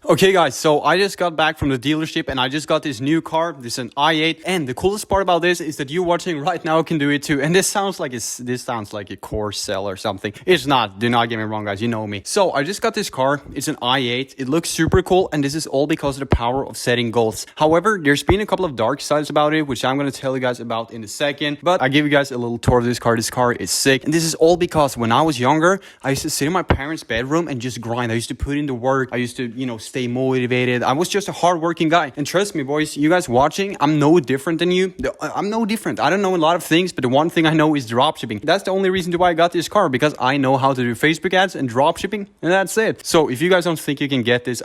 Okay guys, so I just got back from the dealership and I just got this new car. This is an i8, and the coolest part about this is that you watching right now can do it too. And this sounds like a core sell or something. It's not. Do not get me wrong, guys. You know me. So I just got this car. It's an i8. It looks super cool, and this is all because of the power of setting goals. However, there's been a couple of dark sides about it, which I'm going to tell you guys about in a second. But I give you guys a little tour of this car. This car is sick, and this is all because when I was younger, I used to sit in my parents' bedroom and just grind. I used to put in the work. I used to, stay motivated. I was just a hardworking guy. And trust me, boys, you guys watching, I'm no different than you. I'm no different. I don't know a lot of things, but the one thing I know is dropshipping. That's the only reason why I got this car, because I know how to do Facebook ads and dropshipping, and that's it. So if you guys don't think you can get this,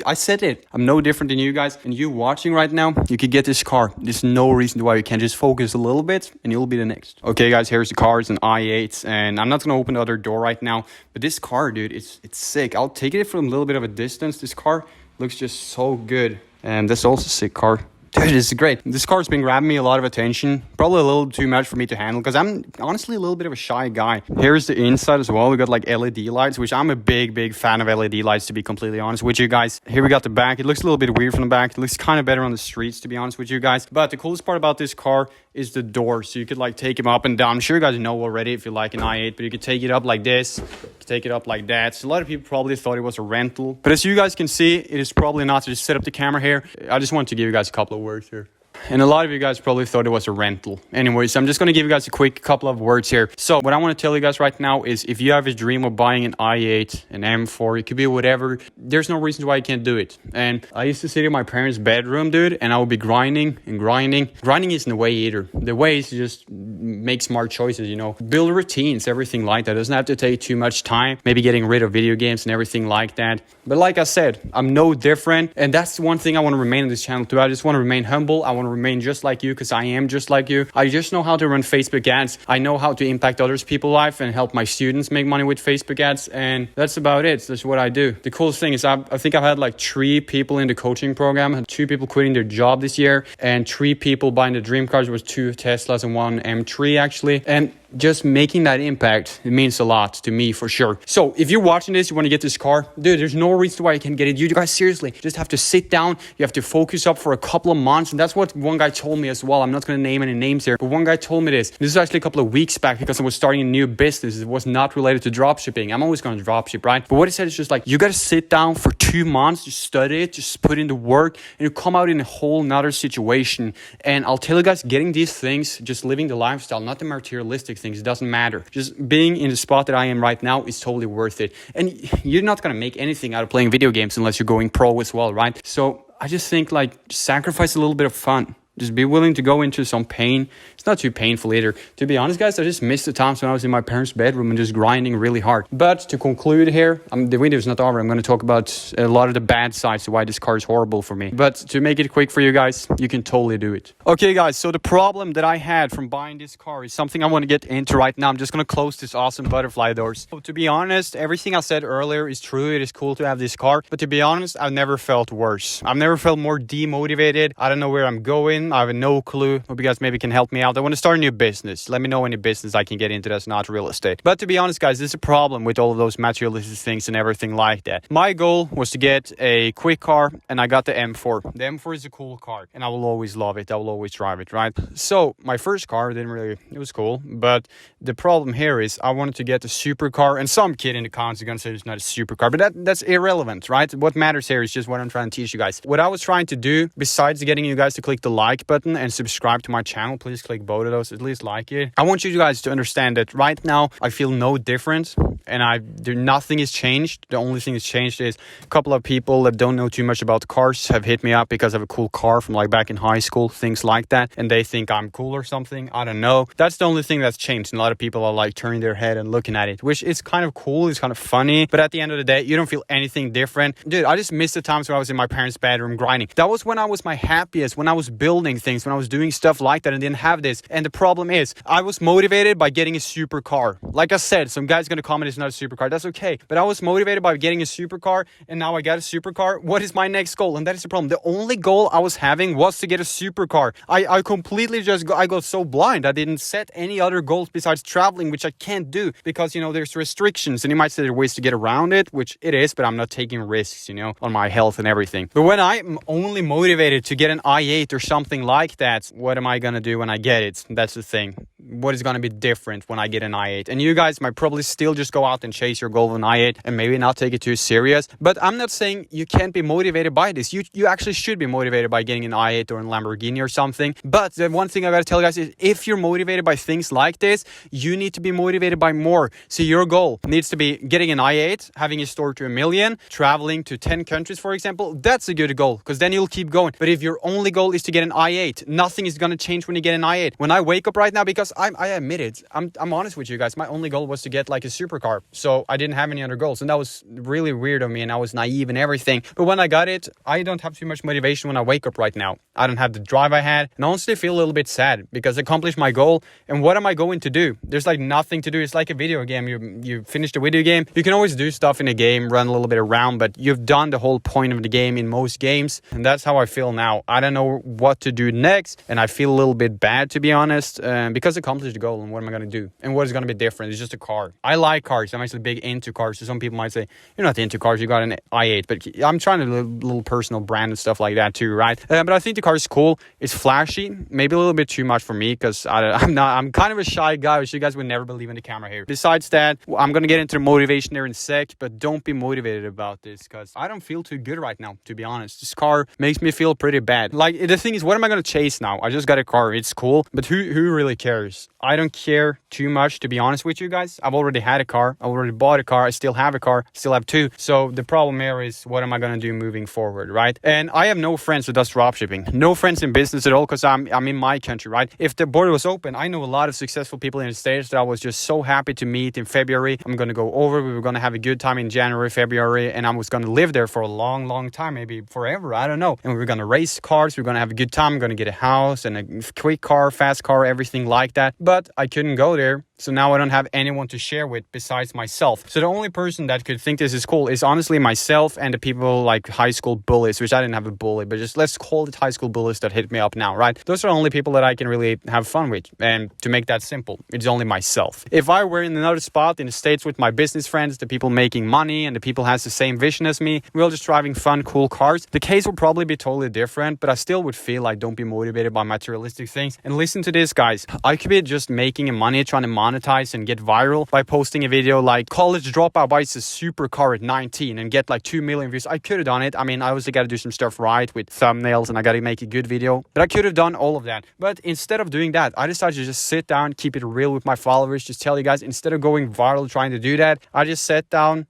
I said it. I'm no different than you guys, and you watching right now, you could get this car. There's no reason why you can't just focus a little bit, and you'll be the next. Okay, guys, here's the car. It's an i8, and I'm not gonna open the other door right now, but this car, dude, it's sick. I'll take it from a little bit of a distance. This car looks just so good, and this is also a sick car. Dude, this is great. This car's been grabbing me a lot of attention. Probably a little too much for me to handle, because I'm honestly a little bit of a shy guy. Here's the inside as well. We got like LED lights, which I'm a big fan of LED lights, to be completely honest with you guys. Here we got the back. It looks a little bit weird from the back. It looks kind of better on the streets, to be honest with you guys. But the coolest part about this car is the door. So you could like take them up and down. I'm sure you guys know already if you like an i8, but you could take it up like this, take it up like that. So a lot of people probably thought it was a rental, but as you guys can see, it is probably not. To just set up the camera here, I just want to give you guys a couple of words here. And a lot of you guys probably thought it was a rental. Anyways, I'm just going to give you guys a quick couple of words here. So what I want to tell you guys right now is, if you have a dream of buying an i8, an M4, it could be whatever, there's no reason why you can't do it. And I used to sit in my parents' bedroom, dude, and I would be grinding and grinding. Grinding isn't the way either. The way is to just make smart choices, build routines, everything like that. It doesn't have to take too much time. Maybe getting rid of video games and everything like that. But like I said, I'm no different. And that's the one thing I want to remain on this channel too. I just want to remain humble. I want to remain just like you, because I am just like you. I just know how to run Facebook ads. I know how to impact others people's life and help my students make money with Facebook ads, and that's about it. That's what I do. The coolest thing is I think I've had like 3 people in the coaching program. I had 2 people quitting their job this year, and 3 people buying the dream cars. There was 2 Teslas and 1 M3 actually. And just making that impact, it means a lot to me for sure. So if you're watching this, you want to get this car, dude, there's no reason why you can't get it. You guys seriously just have to sit down. You have to focus up for a couple of months. And that's what one guy told me as well. I'm not going to name any names here, but one guy told me this. This is actually a couple of weeks back, because I was starting a new business. It was not related to dropshipping. I'm always going to dropship, right? But what he said is just like, you got to sit down for 2 months, just study it, just put in the work, and you come out in a whole nother situation. And I'll tell you guys, getting these things, just living the lifestyle, not the materialistic things, it doesn't matter. Just being in the spot that I am right now is totally worth it. And you're not going to make anything out of playing video games unless you're going pro as well, right? So I just think like sacrifice a little bit of fun. Just be willing to go into some pain. It's not too painful either. To be honest, guys, I just missed the times when I was in my parents' bedroom and just grinding really hard. But to conclude here, the video is not over. I'm going to talk about a lot of the bad sides of why this car is horrible for me. But to make it quick for you guys, you can totally do it. Okay, guys, so the problem that I had from buying this car is something I want to get into right now. I'm just going to close this awesome butterfly doors. So to be honest, everything I said earlier is true. It is cool to have this car. But to be honest, I've never felt worse. I've never felt more demotivated. I don't know where I'm going. I have no clue. Hope you guys maybe can help me out. I want to start a new business. Let me know any business I can get into that's not real estate. But to be honest, guys, there's a problem with all of those materialistic things and everything like that. My goal was to get a quick car, and I got the M4. The M4 is a cool car, and I will always love it. I will always drive it, right? So my first car it was cool. But the problem here is I wanted to get the supercar, and some kid in the comments is going to say it's not a supercar, but that's irrelevant, right? What matters here is just what I'm trying to teach you guys. What I was trying to do, besides getting you guys to click the like button and subscribe to my channel, please click both of those, at least like it. I want you guys to understand that right now I feel no different, and nothing has changed. The only thing that's changed is a couple of people that don't know too much about cars have hit me up because I have a cool car from like back in high school, things like that, and they think I'm cool or something. I don't know. That's the only thing that's changed, and a lot of people are like turning their head and looking at it, which is kind of cool. It's kind of funny, but at the end of the day, you don't feel anything different. Dude, I just miss the times when I was in my parents' bedroom grinding. That was when I was my happiest, when I was building building things, when I was doing stuff like that and didn't have this. And the problem is, I was motivated by getting a supercar. Like I said, some guy's gonna comment it's not a supercar. That's okay. But I was motivated by getting a supercar, and now I got a supercar. What is my next goal? And that is the problem. The only goal I was having was to get a supercar. I completely I got so blind. I didn't set any other goals besides traveling, which I can't do because, you know, there's restrictions. And you might say there are ways to get around it, which it is, but I'm not taking risks, you know, on my health and everything. But when I'm only motivated to get an i8 or something like that, what am I gonna do when I get it? That's the thing. What is gonna be different when I get an i8? And you guys might probably still just go out and chase your goal of an i8 and maybe not take it too serious. But I'm not saying you can't be motivated by this. You actually should be motivated by getting an i8 or a Lamborghini or something. But the one thing I gotta tell you guys is, if you're motivated by things like this, you need to be motivated by more. So your goal needs to be getting an i8, having it stored to 1 million, traveling to 10 countries, for example. That's a good goal, because then you'll keep going. But if your only goal is to get an i8, nothing is gonna change when you get an i8. When I wake up right now, because I admit it, I'm honest with you guys, my only goal was to get like a supercar. So I didn't have any other goals, and that was really weird of me, and I was naive and everything. But when I got it, I don't have too much motivation when I wake up right now. I don't have the drive I had, and honestly feel a little bit sad because I accomplished my goal. And what am I going to do? There's like nothing to do. It's like a video game. You finish the video game. You can always do stuff in a game, run a little bit around, but you've done the whole point of the game in most games. And that's how I feel now. I don't know what to do next, and I feel a little bit bad, to be honest, because I accomplished the goal. And what am I going to do? And what is going to be different? It's just a car. I like cars. I'm actually big into cars. So some people might say, you're not into cars, you got an i8. But I'm trying to do a little personal brand and stuff like that too, right? But I think the car is cool. It's flashy. Maybe a little bit too much for me because I'm kind of a shy guy, which you guys would never believe in the camera here. Besides that, I'm going to get into the motivation there in a sec, but don't be motivated about this because I don't feel too good right now, to be honest. This car makes me feel pretty bad. Like, the thing is, what am I going to chase now? I just got a car. It's cool, but who really cares? I don't care too much, to be honest with you guys. I've already had a car. I already bought a car. I still have a car. Still have two. So the problem here is, what am I going to do moving forward, right? And I have no friends who does dropshipping. No friends in business at all because I'm in my country, right? If the border was open, I know a lot of successful people in the States that I was just so happy to meet in February. I'm going to go over. We were going to have a good time in January, February, and I was going to live there for a long, long time, maybe forever. I don't know. And we were going to race cars. We were going to have a good time. I'm going to get a house and a quick car, fast car, everything like that. But I couldn't go there. So now I don't have anyone to share with besides myself. So the only person that could think this is cool is honestly myself and the people like high school bullies, which I didn't have a bully, but just let's call it high school bullies that hit me up now, right? Those are the only people that I can really have fun with. And to make that simple, it's only myself. If I were in another spot in the States with my business friends, the people making money and the people has the same vision as me, we're all just driving fun, cool cars, the case would probably be totally different, but I still would feel like don't be motivated by materialistic things. And listen to this, guys. I could be just making money, trying to monetize and get viral by posting a video like college dropout buys a supercar at 19 and get like 2 million views. I could have done it. I mean, I obviously got to do some stuff right with thumbnails and I got to make a good video, but I could have done all of that. But instead of doing that, I decided to just sit down, keep it real with my followers, just tell you guys, instead of going viral trying to do that, I just sat down.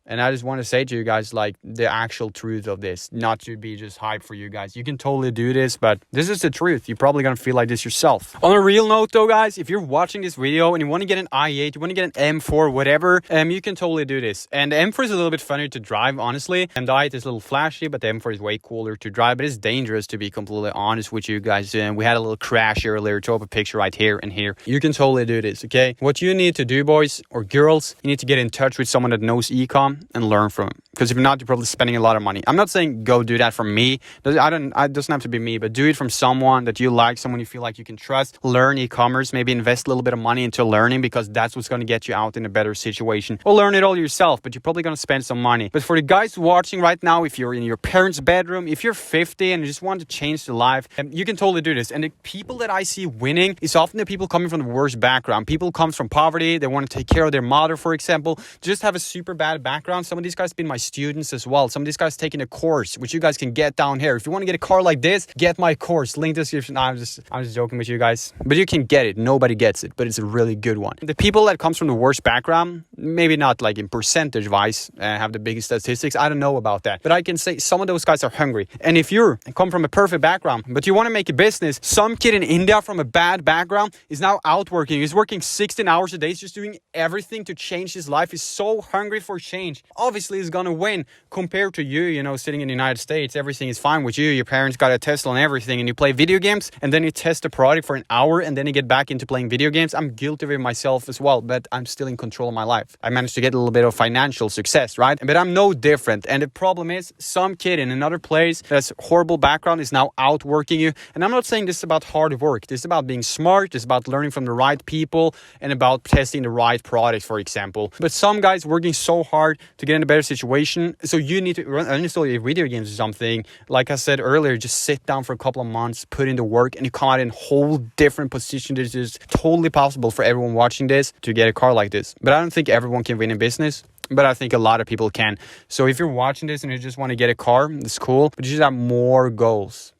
And I just want to say to you guys, like, the actual truth of this, not to be just hype for you guys. You can totally do this, but this is the truth. You're probably going to feel like this yourself. On a real note, though, guys, if you're watching this video and you want to get an i8, you want to get an M4, whatever, you can totally do this. And the M4 is a little bit funnier to drive, honestly. And the i8 is a little flashy, but the M4 is way cooler to drive. But it's dangerous, to be completely honest with you guys. And we had a little crash earlier. Throw up a picture right here and here. You can totally do this, okay? What you need to do, boys or girls, you need to get in touch with someone that knows Ecom and learn from it. Because if you're not, you're probably spending a lot of money. I'm not saying go do that from me. It doesn't have to be me, but do it from someone that you like, someone you feel like you can trust. Learn e-commerce, maybe invest a little bit of money into learning because that's what's going to get you out in a better situation. Or learn it all yourself, but you're probably going to spend some money. But for the guys watching right now, if you're in your parents' bedroom, if you're 50 and you just want to change the life, you can totally do this. And the people that I see winning is often the people coming from the worst background. People come from poverty. They want to take care of their mother, for example. Just have a super bad background. Some of these guys have been my students as well. Some of these guys taking a course, which you guys can get down here. If you want to get a car like this, get my course. Link description. No, I'm just joking with you guys. But you can get it. Nobody gets it, but it's a really good one. The people that comes from the worst background, maybe not like in percentage wise, have the biggest statistics. I don't know about that. But I can say some of those guys are hungry. And if you come from a perfect background, but you want to make a business, some kid in India from a bad background is now out working. He's working 16 hours a day. He's just doing everything to change his life. He's so hungry for change. range, obviously is gonna win compared to you, you know, sitting in the United States. Everything is fine with you. Your parents got a Tesla and everything, and you play video games, and then you test the product for an hour, and then you get back into playing video games. I'm guilty of it myself as well, but I'm still in control of my life. I managed to get a little bit of financial success, right? But I'm no different. And the problem is, some kid in another place that's horrible background is now outworking you. And I'm not saying this is about hard work. This is about being smart. This is about learning from the right people and about testing the right product, for example. But some guys working so hard to get in a better situation. So you need to run uninstall video games or something. Like I said earlier, just sit down for a couple of months, put in the work, and you come out in a whole different position. This is totally possible for everyone watching this to get a car like this. But I don't think everyone can win in business. But I think a lot of people can. So if you're watching this and you just want to get a car, it's cool. But you should have more goals.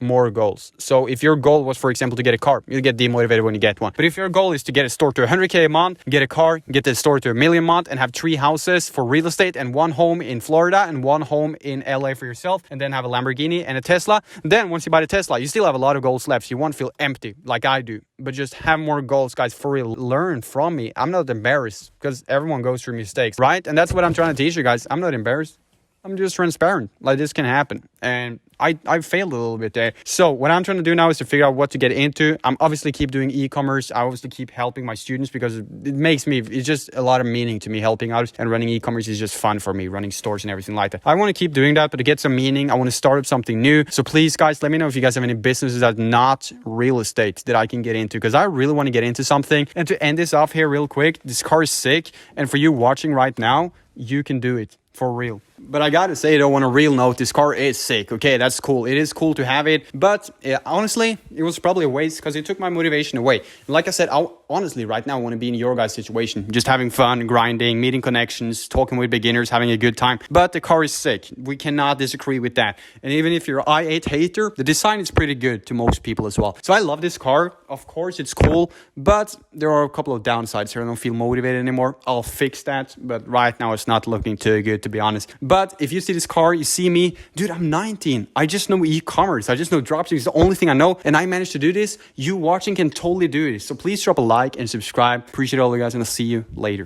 So if your goal was, for example, to get a car, you'll get demotivated when you get one. But if your goal is to get a store to 100K a month, get a car, get the store to $1 million a month, and have 3 houses for real estate and 1 home in Florida and 1 home in LA for yourself, and then have a Lamborghini and a Tesla, then once you buy the Tesla, you still have a lot of goals left. So you won't feel empty like I do. But just have more goals, guys. For real, learn from me. I'm not embarrassed because everyone goes through mistakes, right? And that's what I'm trying to teach you guys. I'm not embarrassed. I'm just transparent. Like, this can happen. And I failed a little bit there. So what I'm trying to do now is to figure out what to get into. I'm obviously keep doing e-commerce. I obviously keep helping my students because it's just a lot of meaning to me helping others, and running e-commerce is just fun for me, running stores and everything like that. I want to keep doing that, but to get some meaning, I want to start up something new. So please, guys, let me know if you guys have any businesses that are not real estate that I can get into, because I really want to get into something. And to end this off here real quick, this car is sick. And for you watching right now, you can do it. For real. But I gotta say though, on a real note, this car is sick. Okay, that's cool. It is cool to have it. But honestly, it was probably a waste because it took my motivation away. Like I said, honestly, right now, I want to be in your guys' situation. Just having fun, grinding, meeting connections, talking with beginners, having a good time. But the car is sick. We cannot disagree with that. And even if you're an i8 hater, the design is pretty good to most people as well. So I love this car. Of course, it's cool. But there are a couple of downsides here. I don't feel motivated anymore. I'll fix that. But right now, it's not looking too good, to be honest. But if you see this car, you see me, dude, I'm 19. I just know e-commerce. I just know dropshipping. It's the only thing I know. And I managed to do this. You watching can totally do it. So please drop a like and subscribe. Appreciate all you guys, and I'll see you later.